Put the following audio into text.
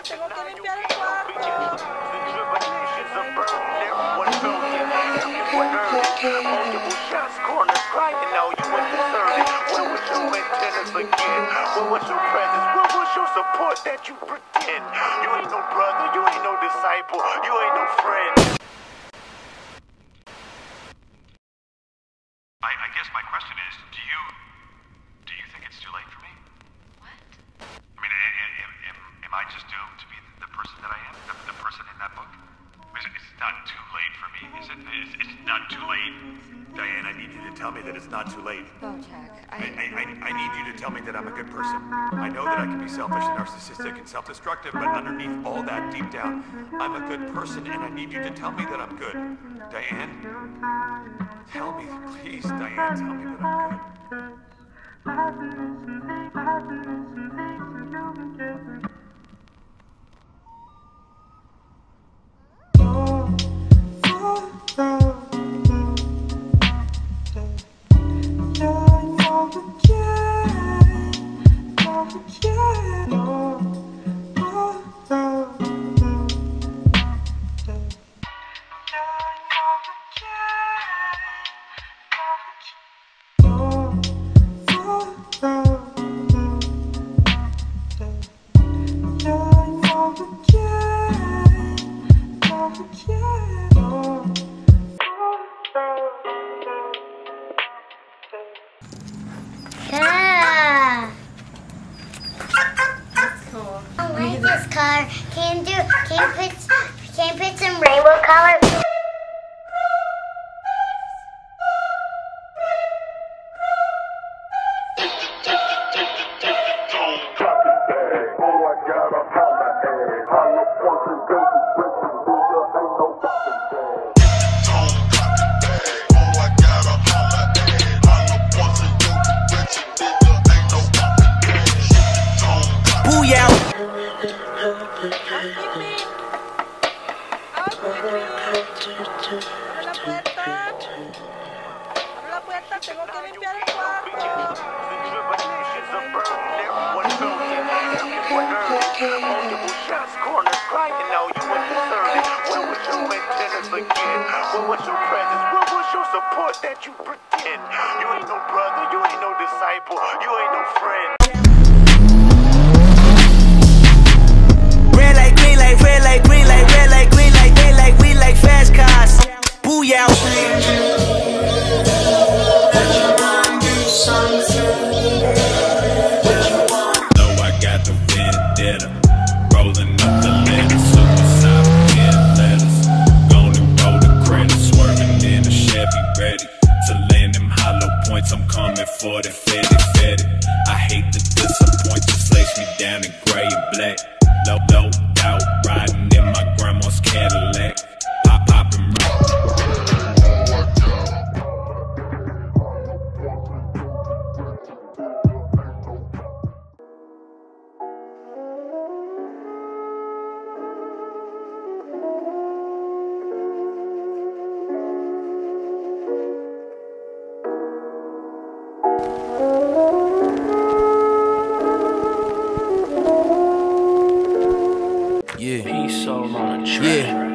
Tengo que limpiar el cuarto. What was your presence? What was your support that you pretend? You ain't no brother, you ain't no disciple, you ain't no friend. I guess my question is, do you think it's too late for me? What? I mean, am I just doomed to be the person that I am? The person in that book? It's not too late for me, is it? It's not too late. Diane, I need you to tell me that it's not too late. Bojack, I need you to tell me that I'm a good person. I know that I can be selfish and narcissistic and self-destructive, but underneath all that, deep down, I'm a good person, and I need you to tell me that I'm good. Diane? Tell me, please, Diane, tell me that I'm good. Yeah. That's cool. I like this color. Can you put some rainbow color? Abre la puerta, tengo que limpiar el cuarto. What was your presence? What was your support that you pretend? You ain't no brother, you ain't no disciple, you ain't no friend. Red light, green light, red light, green light, red light, green light, they like, we like fast cars. Booyah. Know I got the vendetta, rolling up the letters, suicidal letters. Gonna roll the credit, swerving in a Chevy, ready to land them hollow points. I'm coming for the fetty. I hate to disappoint, just lace me down in gray and black. Low doubt, riding in my grandma's Cadillac. Poppin' Yeah. Peace all on a track. Yeah.